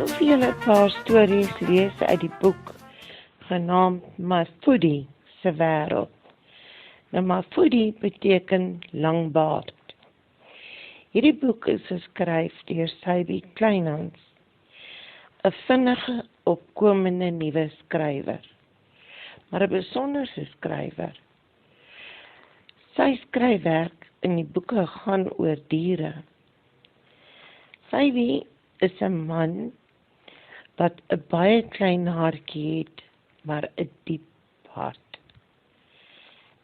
wil vir julle 'n paar stories lees uit die boek genaamd Mafudi se wêreld. Nou Mafudi beteken langbaard. Hierdie boek is geskryf deur Sybi Kleinhans, 'n vinnige, opkomende nuwe skrywer, maar 'n besonderse skrywer. Sy skryfwerk in die boeke gaan oor diere. Sybi is 'n man wat 'n baie klein hartjie het, maar 'n diep hart.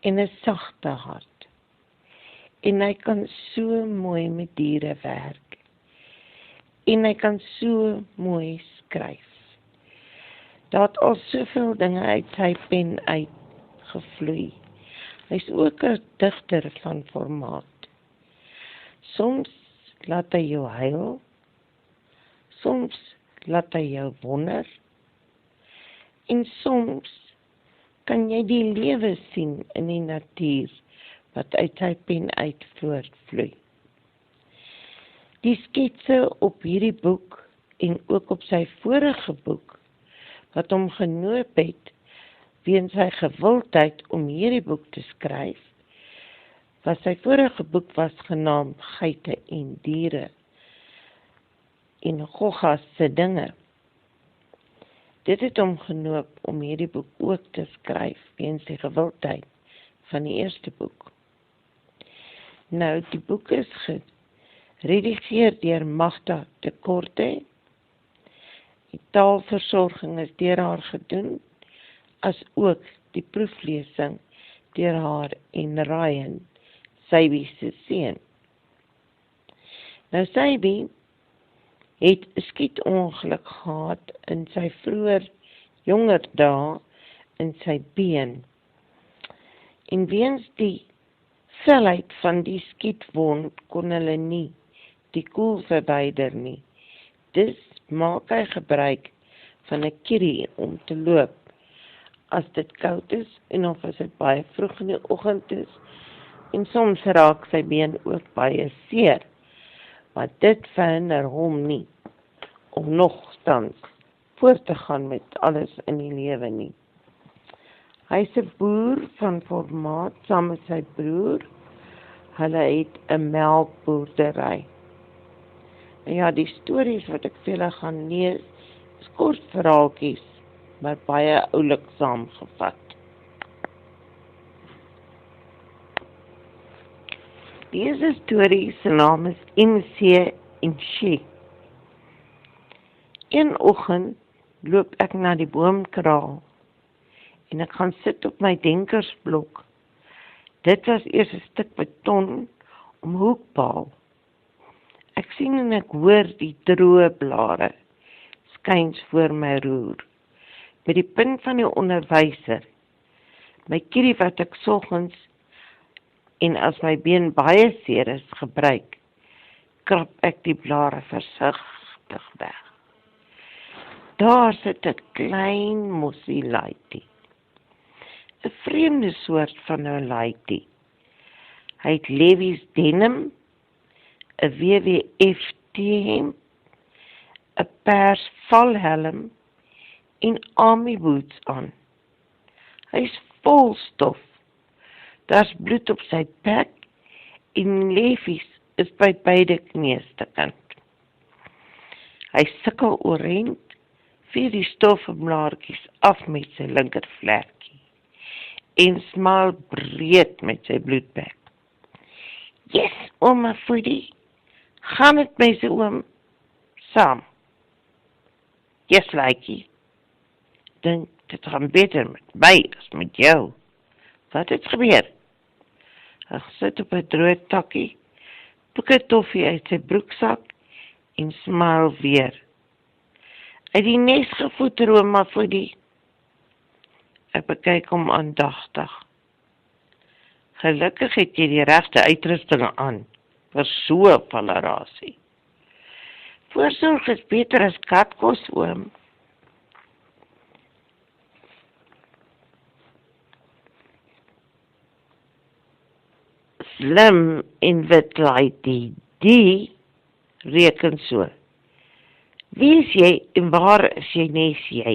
En 'n sagte hart. En hy kan so mooi met diere werk. En hy kan so mooi skryf. Daar het al soveel dinge uit sy pen uitgevloei. Hy's ook 'n digter van formaat. Soms laat hy jou huil, soms laat hy jou wonder, en soms kan jy die lewe sien in die natuur wat uit sy pen uit voortvloei. Die sketse op hierdie boek en ook op sy vorige boek wat hom genoop het weens sy gewildheid om hierdie boek te skryf, was sy vorige boek was genaamd Geite en Diere en Gogga se dinge. Dit het hom genoop om hierdie boek ook te skryf weens die gewildheid van die eerste boek. Nou, die boek is geredigeer deur Magda de Korte. Die taalversorging is deur haar gedoen, as ook die proeflesing deur haar en Ryan, Sybi se seun. Nou Sybi het 'n skietongeluk gehad in sy vroeër jonger dae in sy been. En weens die felheid van die skietwond kon hulle nie die koel verwyder nie. Dus maak hy gebruik van 'n kierie om te loop as dit koud is en of as dit baie vroeg in die oggend is, en soms raak sy been ook baie seer, maar dit verhinder hom nie om nogtans voort te gaan met alles in die lewe nie. Hy is 'n boer van formaat saam met sy broer. Hulle het 'n melkboerdery. En ja, die stories wat ek vir julle gaan lees, is kort verhaaltjies, maar baie oulik saamgevat. Deze storie se naam is MC en She. Een oggend loop ek na die boomkraal en ek gaan sit op my denkersblok. Dit was eers 'n stuk beton om hoekpaal. Ek sien en ek hoor die droë blare skuins voor my roer. Met die punt van die onderwyser, my kierie wat ek soggens en as my been baie seer is gebruik, krap ek die blare versigtig weg. Daar sit 'n klein mossie laitie. 'n vreemde soort van 'n laitie. Hy het Levi's denim, 'n WWF T-hemp, 'n pers valhelm en army boots aan. Hy is vol stof. Daar's bloed op sy bek en Levi's is by beide knieëstekant. Hy sukkel oorent, vee die stofblaartjies af met sy linkervlekkie en smaal breed met sy bloedbek. Yes, ouma Foodie, gaan met my se oom saam. Yes, laikie. Dink dit gaan beter met my as met jou. Wat het gebeur? Hy sit op 'n droë takkie, pik 'n toffie uit sy broeksak en smaal weer. Uit die nes gevoeter, ouma Foodie. Ek bekyk hom aandagtig. Gelukkig het jy die regte uitrusting aan vir so 'n valerasie. Voorsorg is beter as katkos, oom. Slim en wit laitie, die reken so. Wie is jy en waar is jy nes jy?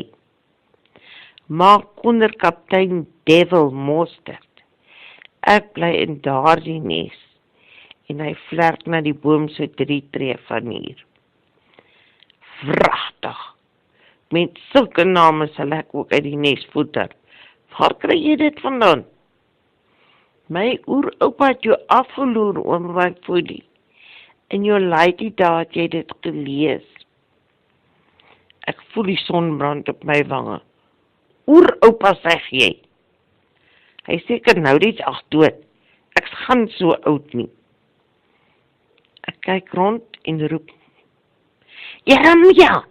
Maak onder kaptein Devil Mostert. Ek bly in daardie nes en hy vlerk na die boom so 3 tree van hier. Wragtig, met sulke name sal ek ook uit die nes voeder. Waar kry jy dit vandaan? My oeroupa het jou afgeloer, oom Wyfoodie. In jou laaitjie daar het jy dit gelees. Ek voel die sonbrand op my wange. Oeroupa, sê jy. Hy seker nou net al dood. Ek gaan so oud nie. Ek kyk rond en roep. Jeremia,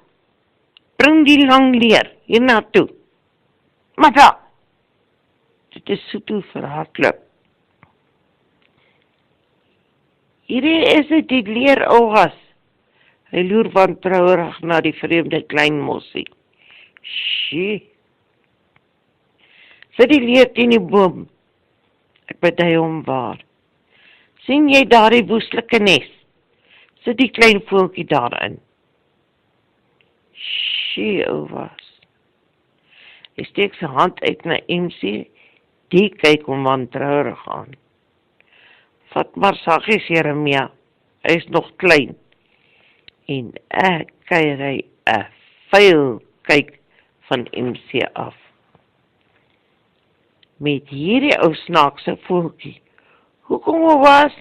bring die lang leer hiernatoe. Maar daar, dit is so toe verhardloop. Hierdie is die leer ougas. Hy loer wantrouwerig na die vreemde klein mossie. Ssie. Sit die leer teen die boom. Ek bedui hom waar. Sien jy daardie woestelike nes? Sit die klein voeltjie daarin. Ssie, ougas. Hy steek sy hand uit na MC, die kyk hom wantrouwerig aan. Vat maar saggies, Jeremia, hy is nog klein. En ek kry 'n vuil kyk van MC af. Met hierdie ou snaakse voeltjie, hoekom was?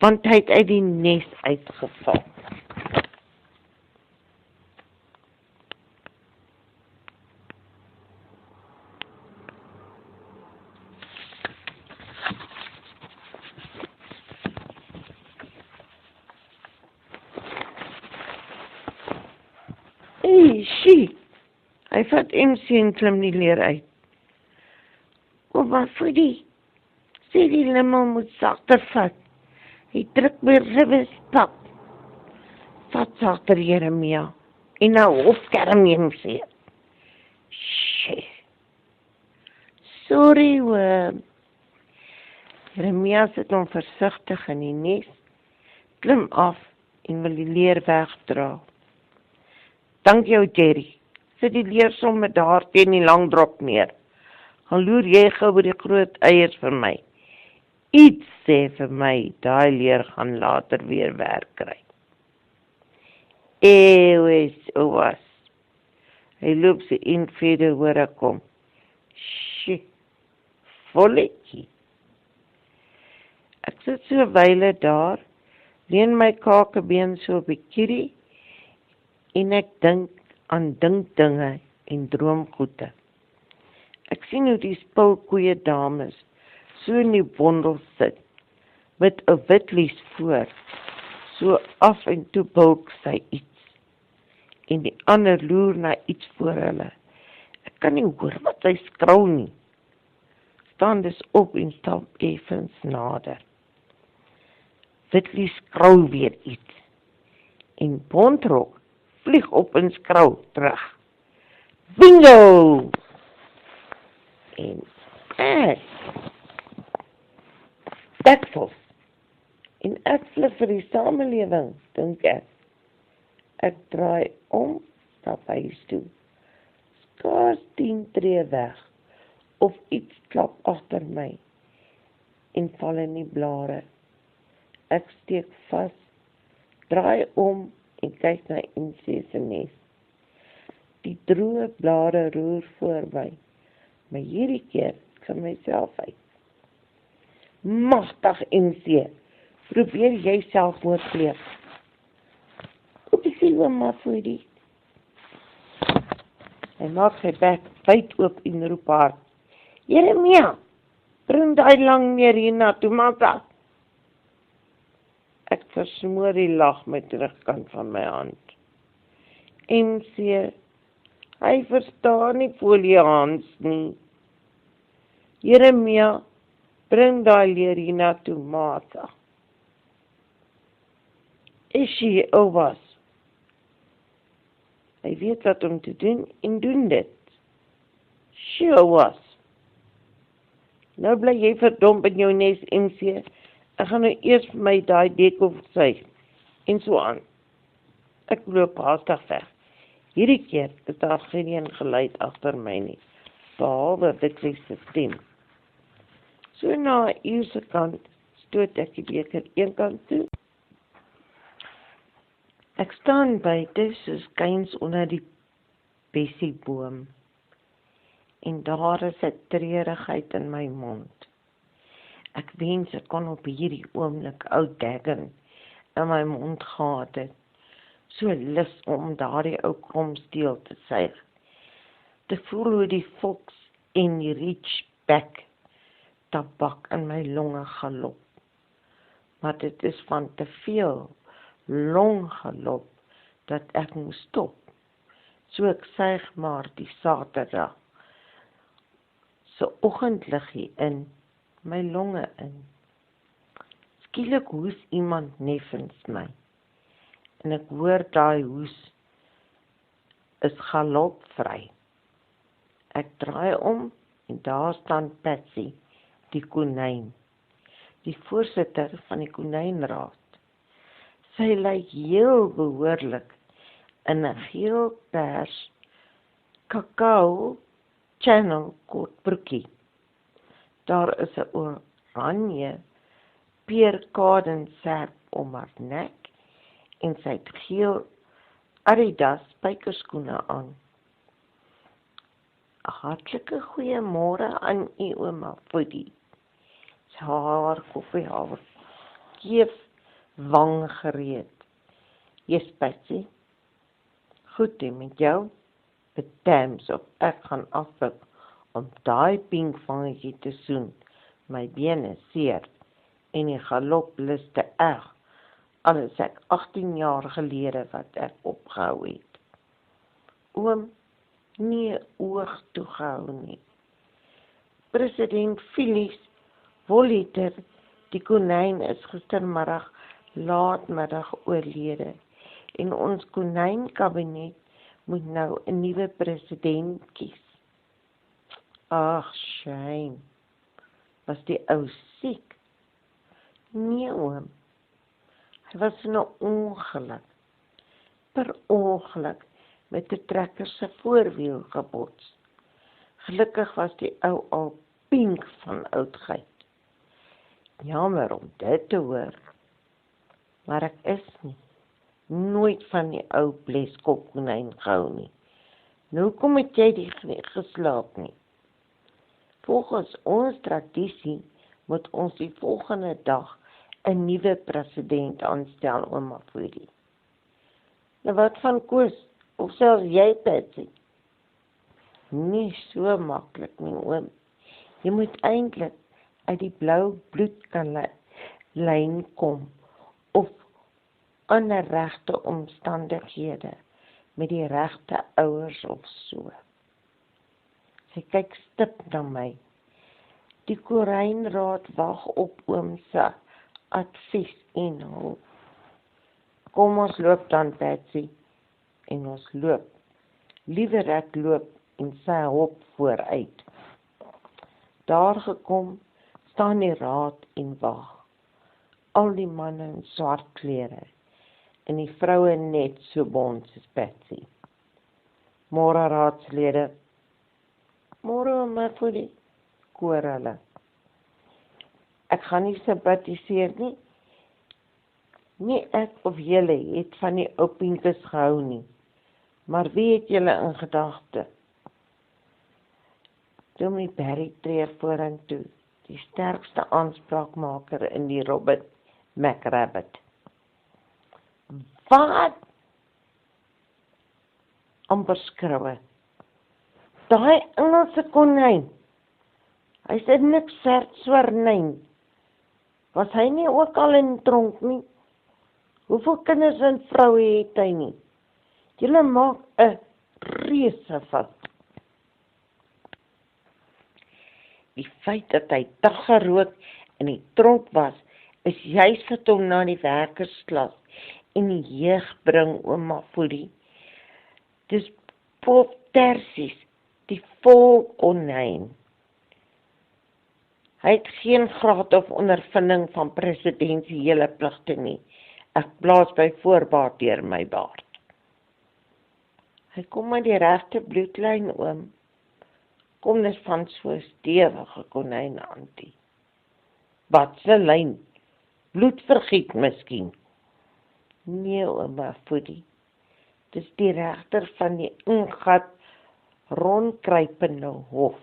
Want hy het uit die nes uitgeval. Ssie, hy vat MC en klim die leer uit. Kom maar, Foodie, sê die limmel moet sagter vat. Hy druk my ribbes pap. Vat sagter, Jeremia, en nou opskerm MC. Ssie. Sorry, oom. Jeremia sit hom versigtig in die nes, klim af en wil die leer wegdra. Dank jou, Jerry. Sit die leer sommer daar teen die lang drop neer. Gaan loer jy gou by die groot eiers vir my. Iets sê vir my, daai leer gaan later weer werk kry. Ouwas. Hy loop sy invede hoor ek kom. Ssie, volletjie. Ek sit so 'n wyle daar, leen my kakebeen so op die kierie, en ek dink aan dinge en droomgoede. Ek sien hoe die spulkoeie dames so in die bondel sit, met 'n witlies voor, so af en toe bulk sy iets, en die ander loer na iets voor hulle. Ek kan nie hoor wat sy skrou nie. Staan dus op en stap effens nader. Witlies skrou weer iets, en Bontrok vlieg op en skrou terug. Bingo! En ek deksels. En ek vlug vir die samelewing, dink ek. Ek draai om, stap huis toe. Skaars 10 tree weg, of iets klap agter my, en val in die blare. Ek steek vas, draai om, en kyk na MC se nes. Die droë blare roer voor my, maar hierdie keer kan myself uit. Magtig MC, probeer jy selfmoord pleeg. Op die silwe maar vir die. Hy maak sy bek wyd oop en roep hard. Jeremia, bring daai lang neer hiernatoe, mata. Ek versmoor die lag met die terugkant van my hand. MC, hy verstaan nie foliehans nie. Jeremia, bring daai leer hiernatoe, mata. Isie, ouwas. Hy weet wat om te doen en doen dit. Sjoe, ouwas. Nou bly jy verdomp in jou nes, MC. Ek gaan nou eers vir my daai dekhof sy, en so aan. Ek loop haastig weg. Hierdie keer is daar geen geluid agter my nie, behalwe Witlie se stem. So na 'n uur se kant stoot ek die beker een kant toe. Ek staan buite soos skuins onder die bessieboom en daar is 'n treurigheid in my mond. Ek wens ek kon op hierdie oomblik ou Daggin in my mond gehad het, so lus om daardie ou kromsteel te suig. Te voel hoe die Fox en die Ridgeback tabak in my longe galop. Maar dit is van te veel longgalop dat ek moes stop. So ek suig maar die Saterdag se oggendliggie in my longe in. Skielik hoes iemand neffens my. En ek hoor daai hoes is galopvry. Ek draai om en daar staan Patsy, die konyn, die voorsitter van die konynraad. Sy lyk heel behoorlik in 'n geel-pers kakao channel kortbroekie. Daar is 'n oranje peerkadenserp om haar nek en sy het geel Adidas spykerskoene aan. 'n Hartlike goeiemôre aan u ouma Foodie. Sy haar koffie haar geef wang gereed. Yes, Patsy. Goed en met jou? Betams of ek gaan afwik om daai pinkvangetjie te soen. My bene seer en die galoplus te erg. Al is ek 18 jaar gelede wat ek opgehou het. Oom, nie oog toegehou nie. President Phyllis Voliter, die konyn, is gistermiddag laatmiddag oorlede en ons konynkabinet moet nou 'n nuwe president kies. Ag, shame. Was die ou siek? Nee, oom. Hy was in 'n ongeluk. Per ongeluk met 'n trekker se voorwiel gebots. Gelukkig was die ou al pink van oudheid. Jammer om dit te hoor. Maar ek is nie. Nooit van die ou bleskop konyn gehou nie. Nou kom het jy die geslaap nie. Volgens ons tradisie moet ons die volgende dag 'n nuwe president aanstel, ouma Foodie. Nou wat van Koos, of selfs jy, Patsy? Nie so maklik nie, oom. Jy moet eintlik uit die blou bloedlyn kom, of ander regte omstandighede, met die regte ouers of so. Sy kyk stip na my. Die konynraad wag op oom se advies en hulp. Kom ons loop dan, Patsy, en ons loop. Liewer ek loop en sy hop vooruit. Daar gekom, staan die raad en wag. Al die manne in swart klere en die vroue net so bont soos Patsy. Môre raadslede. Môre ouma Foodie, koor hulle. Ek gaan nie sympatiseer nie. Nie ek of julle het van die ou pinkus gehou nie. Maar wie het julle in gedagte? Tommy Barry tree vorentoe, die sterkste aanspraakmaker in die Robert McRabbit. Wat? Amper skreeuwe. Daai Engelse konyn. Hy sê niks werd Swernyn. Was hy nie ook al in tronk nie? Hoeveel kinders en vroue het hy nie? Julle maak 'n reuse van. Die feit dat hy dag gerook in die tronk was, is juis wat hom na die werkersklas en die jeug bring, ouma Foodie. Dis Pop Tersies, die volkonyn. Hy het geen graad of ondervinding van presidensiële pligte nie. Ek blaas by voorbaat deur my baard. Hy kom met die regte bloedlyn, oom. Kom net van so stewige konyn, antie. Wat se lyn? Bloedvergiet miskien. Nee, ouma Foodie. Dis die regter van die ingat rondkruipende hof.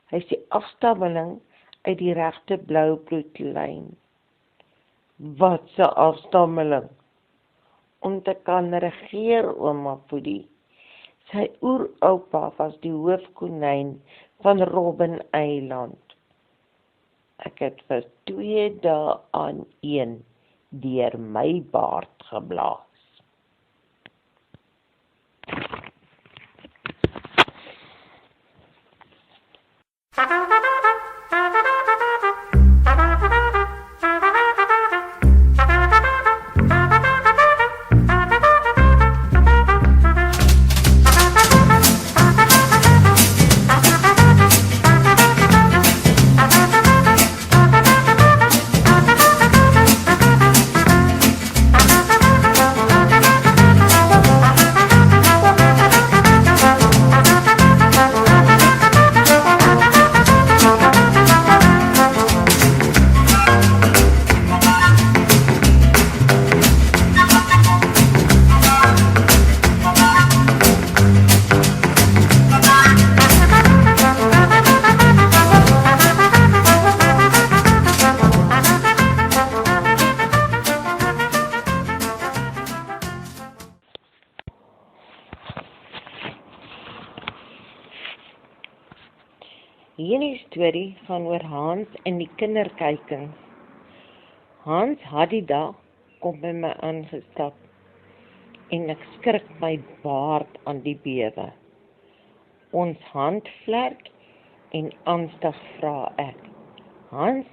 Hy is die afstammeling uit die regte blou bloedlyn. Wat se afstammeling? Om te kan regeer, ouma Foodie. Sy oeroupa was die hoofkonyn van Robben Eiland. Ek het vir 2 dae aan een deur my baard geblaas. Hierdie storie gaan oor Hans en die kinderkykings. Hans had die dag kom by my aangestap en ek skrik my baard aan die bewe. Ons hand vlerk en angstig vra ek: Hans,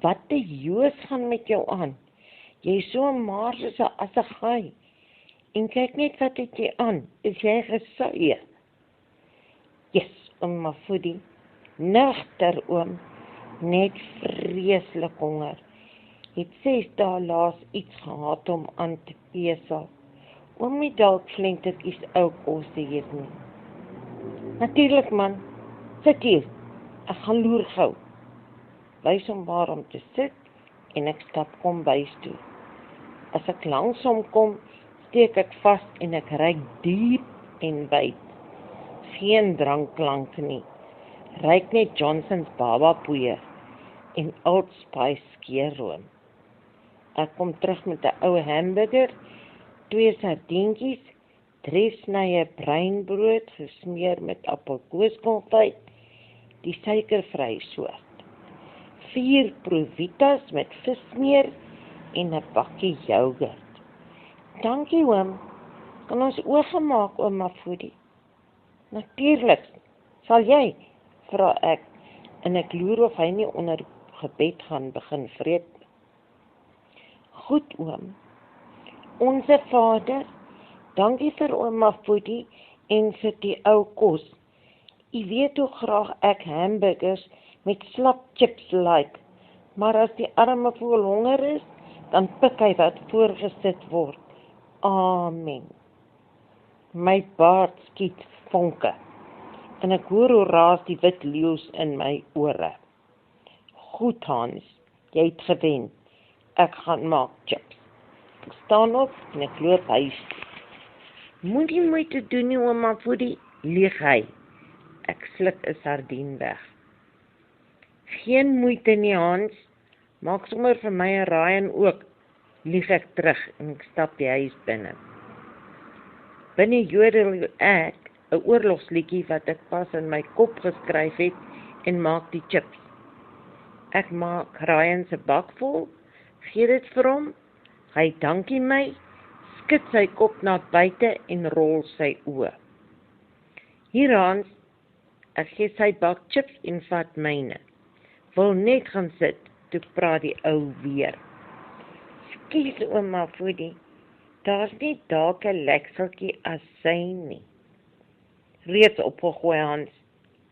wat die joos gaan met jou aan? Jy is so maar soos 'n assegaai. En kyk net wat het jy aan, is jy gesuie? Yes, ouma Foodie. Nugter, oom, net vreeslik honger. Het 6 dae laas iets gehad om aan te pesel. Oom nie dalk flink dit is ou kos te eet nie. Natuurlik man, sit hier, ek gaan loer gou. Wys hom waar om te sit en ek stap kombuis toe. As ek langsom kom, steek ek vas en ek ruik diep en wyd. Geen drankklank nie. Ruik net Johnson's babapoeier en Old Spice skeerroom. Ek kom terug met 'n ou hamburger, 2 sardientjies, 3 snye breinbrood gesmeer met appelkoeskonfyt, die suikervrye soort, 4 Provitas met vismeer en 'n bakkie yoghurt. Dankie oom, kan ons oë maak, ouma Foodie? Natuurlik, sal jy? Vra ek, en ek loer of hy nie onder gebed gaan begin vreet. Goed oom, Onse Vader, dankie vir ouma Foodie en vir die ou kos. U weet hoe graag ek hamburgers met slap chips like, maar as die arme voel honger is, dan pik hy wat voorgesit word. Amen. My baard skiet vonke. En ek hoor hoe raas die wit leeu's in my ore. Goed Hans, jy het gewen. Ek gaan maak chips. Ek staan op en ek loop huis. Moet nie moeite doen nie, ouma Foodie, lieg hy. Ek sluk 'n sardien weg. Geen moeite nie Hans, maak sommer vir my 'n raai ook. Lieg ek terug en ek stap die huis binne. Binne jodel ek 'n oorlogsliedjie wat ek pas in my kop geskryf het en maak die chips. Ek maak Ryan se bak vol, gee dit vir hom, hy dankie my, skud sy kop na buite en rol sy oë. Hier Hans, ek gee sy bak chips en vat myne. Wil net gaan sit, toe praat die ou weer. Skus ouma Foodie, daar's nie dalk 'n lekseltjie asyn nie. Reeds opgegooi Hans,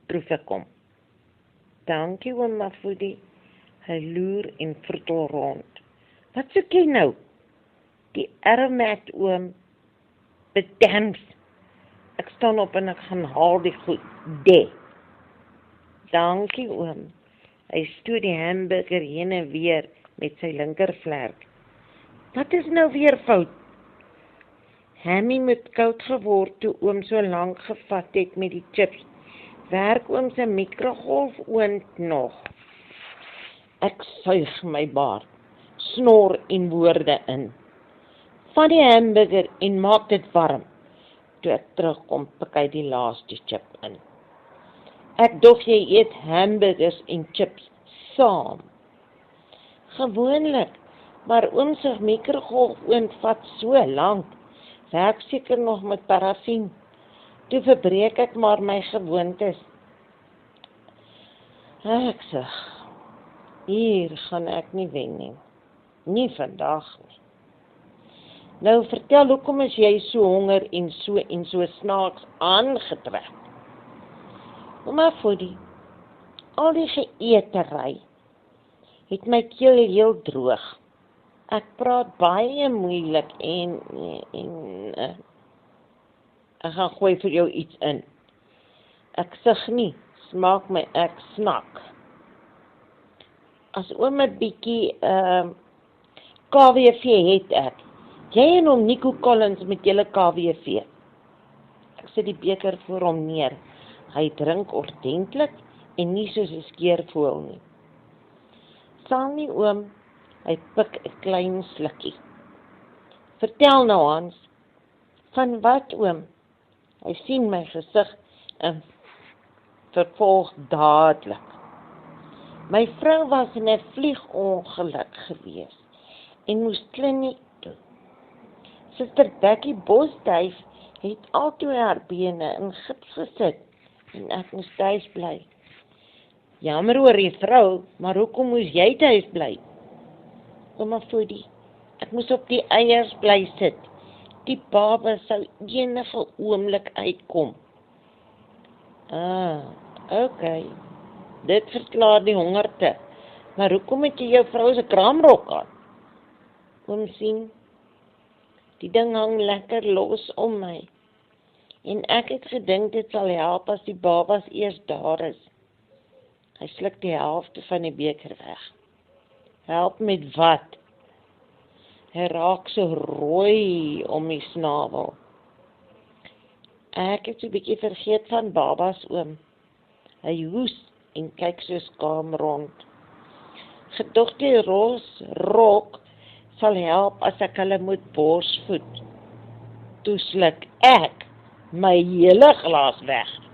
proef ek hom. Dankie ouma Foodie, hy loer en vroetel rond. Wat soek jy nou? Die ermet oom, bedanks, Ek staan op en ek gaan haal die goed. Dankie oom. Hy stoot die hamburger heen en weer met sy linkervlerk. Wat is nou weer fout? Hammy moet koud geword toe oom so lank gevat het met die chips. Werk oom sy mikrogolfoond nog. Ek suig my baard, snor en woorde in. Vat die hamburger en maak dit warm. Toe ek terugkom, pik hy die laaste chip in. Ek dog jy eet hamburgers en chips saam. Gewoonlik, maar oom sy mikrogolfoond vat so lank. Werk seker nog met parafin. Toe verbreek ek maar my gewoontes. Ek sê, hier gaan ek nie wen nie. Nie vandag nie. Nou vertel, hoekom is jy so honger en so snaaks aangetrek? Maar voor al die geëtery het my keel heel droog. Ek praat baie moeilik en ek gaan gooi vir jou iets in. Ek sug nie, smaak my, ek snak. As oom 'n bietjie KWV het ek. Jy en hom Nico Collins met julle KWV. Ek sit die beker voor hom neer. Hy drink ordentlik en nie soos 'n skeervoël nie. Sal nie oom, hy pik 'n klein slukkie. Vertel nou Hans, van wat oom? Hy sien my gesig en vervolg dadelik. My vrou was in 'n vliegongeluk gewees en moes kliniek toe. Suster Becky Bosduif het altyd haar bene in gips gesit en ek moes thuis bly. Jammer oor die vrou, maar hoekom moes jy thuis bly? Ouma Foodie, ek moes op die eiers bly sit. Die baba sou enige oomblik uitkom. Okay. Dit verklaar die hongerte. Maar hoekom het jy jou vrou se kraamrok aan? Oom sien, die ding hang lekker los om my. En ek het gedink dit sal help as die babas eers daar is. Hy sluk die helfte van die beker weg. Help met wat? Hy raak so rooi om die snavel. Ek het so 'n bietjie vergeet van babas oom. Hy hoes en kyk so skaam rond. Gedog die rok sal help as ek hulle moet borsvoed. Toe sluk ek my hele glas weg